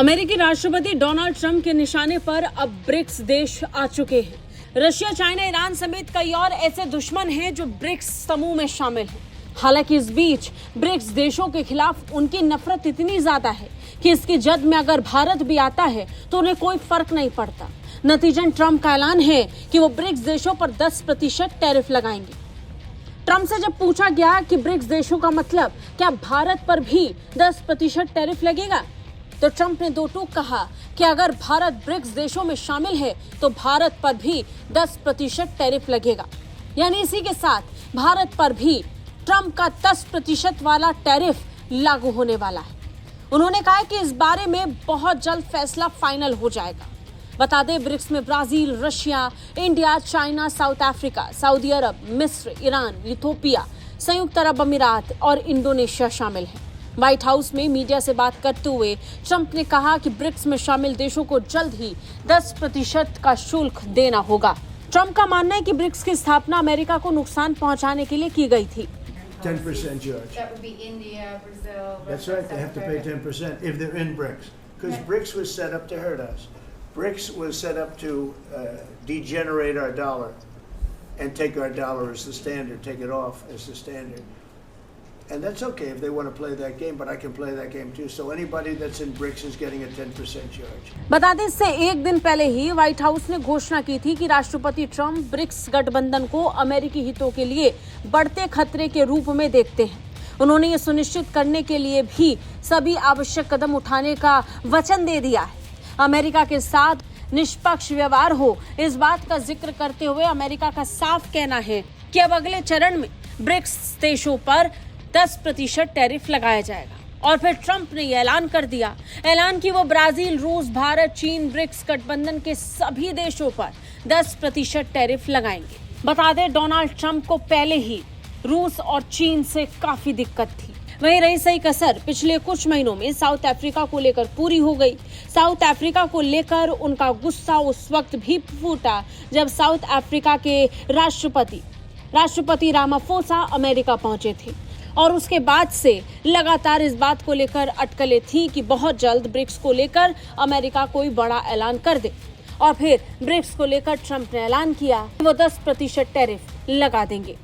अमेरिकी राष्ट्रपति Donald Trump के निशाने पर अब ब्रिक्स देश आ चुके हैं। रशिया, चाइना, ईरान समेत कई और ऐसे दुश्मन हैं जो ब्रिक्स समूह में शामिल हैं। हालांकि इस बीच ब्रिक्स देशों के खिलाफ उनकी नफरत इतनी ज्यादा है कि इसकी जद में अगर भारत भी आता है तो उन्हें कोई फर्क नहीं पड़ता। नतीजन ट्रंप का ऐलान है कि वो ब्रिक्स देशों पर 10% टैरिफ लगाएंगे। ट्रंप से जब पूछा गया कि ब्रिक्स देशों का मतलब क्या भारत पर भी 10% टैरिफ लगेगा, तो ट्रंप ने दो टूक कहा कि अगर भारत ब्रिक्स देशों में शामिल है तो भारत पर भी 10% टैरिफ लगेगा। यानी इसी के साथ भारत पर भी ट्रंप का 10% वाला टैरिफ लागू होने वाला है। उन्होंने कहा कि इस बारे में बहुत जल्द फैसला फाइनल हो जाएगा। बता दें, ब्रिक्स में Brazil, Russia, India, China, South Africa, Saudi Arabia, मिस्र, ईरान, इथियोपिया, संयुक्त अरब अमीरात और इंडोनेशिया शामिल हैं। व्हाइट हाउस में मीडिया से बात करते हुए ट्रंप ने कहा कि ब्रिक्स में शामिल देशों को जल्द ही 10% का शुल्क देना होगा। ट्रंप का मानना है कि ब्रिक्स की स्थापना अमेरिका को नुकसान पहुंचाने के लिए की गई थी। 10%, George. That would be India, Brazil. That's right. They have to pay 10% if they're in BRICS, because BRICS was set up to hurt us. BRICS was set up to degenerate our dollar and take our dollar as the standard, take it off as the standard. And that's okay if they want to play that game, but I can play that game too. So anybody that's in BRICS is getting a 10% charge. बता दें, इससे एक दिन पहले ही white house ने घोषणा की थी कि राष्ट्रपति ट्रंप ब्रिक्स गठबंधन को अमेरिकी हितों के लिए बढ़ते खतरे के रूप में देखते हैं। उन्होंने ये सुनिश्चित करने के लिए भी सभी आवश्यक कदम उठाने का वचन दे दिया है। अमेरिका के साथ निष्पक्ष व्यवहार हो, इस बात का जिक्र करते हुए अमेरिका का साफ कहना है कि अब अगले चरण में ब्रिक्स देशों पर 10% टैरिफ लगाया जाएगा। और फिर ट्रंप ने यह ऐलान कर दिया कि वो ब्राजील, रूस, भारत, चीन, ब्रिक्स गठबंधन के सभी देशों पर 10% टैरिफ लगाएंगे। बता दें, डोनाल्ड ट्रंप को पहले ही रूस और चीन से काफी दिक्कत थी। वहीं रही सही कसर पिछले कुछ महीनों में साउथ अफ्रीका को लेकर पूरी हो गई। साउथ अफ्रीका को लेकर उनका गुस्सा उस वक्त भी फूटा जब साउथ अफ्रीका के राष्ट्रपति रामाफोसा अमेरिका पहुंचे थे। और उसके बाद से लगातार इस बात को लेकर अटकलें थी कि बहुत जल्द ब्रिक्स को लेकर अमेरिका कोई बड़ा ऐलान कर दे। और फिर ब्रिक्स को लेकर ट्रंप ने ऐलान किया कि वो 10% टैरिफ लगा देंगे।